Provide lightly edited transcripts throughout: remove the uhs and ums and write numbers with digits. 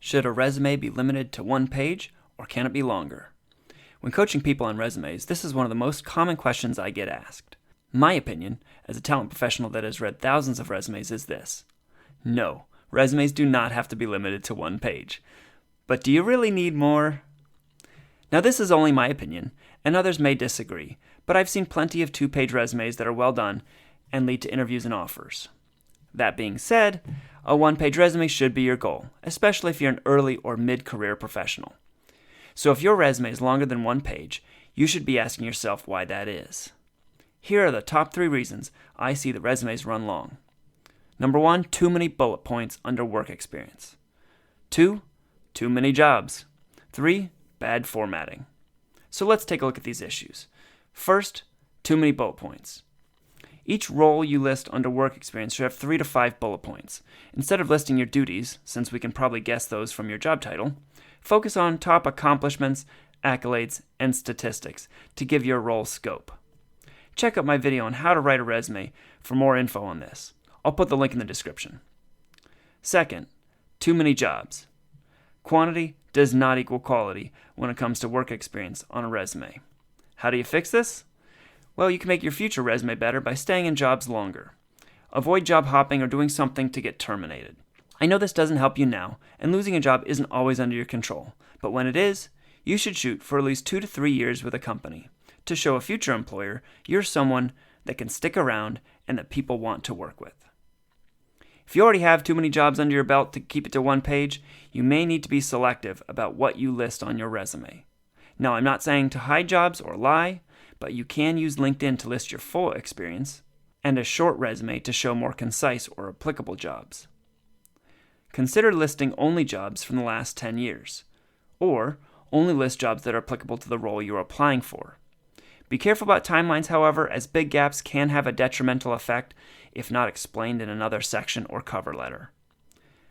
Should a resume be limited to one page, or can it be longer? When coaching people on resumes, this is one of the most common questions I get asked. My opinion, as a talent professional that has read thousands of resumes, is this. No, resumes do not have to be limited to one page. But do you really need more? Now, this is only my opinion, and others may disagree, but I've seen plenty of two-page resumes that are well done and lead to interviews and offers. That being said, a one-page resume should be your goal, especially if you're an early or mid-career professional. So if your resume is longer than one page, you should be asking yourself why that is. Here are the top 3 reasons I see that resumes run long. Number 1, too many bullet points under work experience. 2, too many jobs. 3, bad formatting. So let's take a look at these issues. First, too many bullet points. Each role you list under work experience should have 3 to 5 bullet points. Instead of listing your duties, since we can probably guess those from your job title, focus on top accomplishments, accolades, and statistics to give your role scope. Check out my video on how to write a resume for more info on this. I'll put the link in the description. Second, too many jobs. Quantity does not equal quality when it comes to work experience on a resume. How do you fix this? Well, you can make your future resume better by staying in jobs longer. Avoid job hopping or doing something to get terminated. I know this doesn't help you now, and losing a job isn't always under your control, but when it is, you should shoot for at least 2 to 3 years with a company to show a future employer you're someone that can stick around and that people want to work with. If you already have too many jobs under your belt to keep it to one page, you may need to be selective about what you list on your resume. Now, I'm not saying to hide jobs or lie, but you can use LinkedIn to list your full experience and a short resume to show more concise or applicable jobs. Consider listing only jobs from the last 10 years, or only list jobs that are applicable to the role you're applying for. Be careful about timelines, however, as big gaps can have a detrimental effect if not explained in another section or cover letter.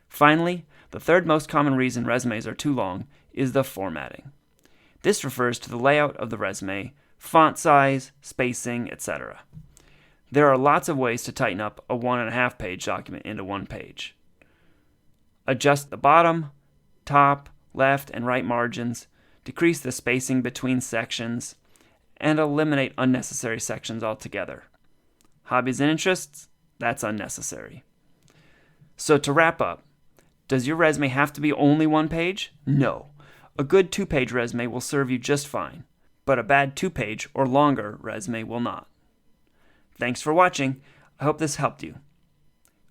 Finally, the third most common reason resumes are too long is the formatting. This refers to the layout of the resume, font size, spacing, etc. There are lots of ways to tighten up a 1.5 page document into one page. Adjust the bottom, top, left, and right margins, decrease the spacing between sections, and eliminate unnecessary sections altogether. Hobbies and interests? That's unnecessary. So to wrap up, does your resume have to be only one page? No. A good 2-page resume will serve you just fine, but a bad 2-page or longer resume will not. Thanks for watching. I hope this helped you.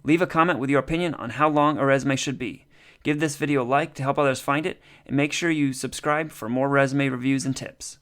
Leave a comment with your opinion on how long a resume should be. Give this video a like to help others find it, and make sure you subscribe for more resume reviews and tips.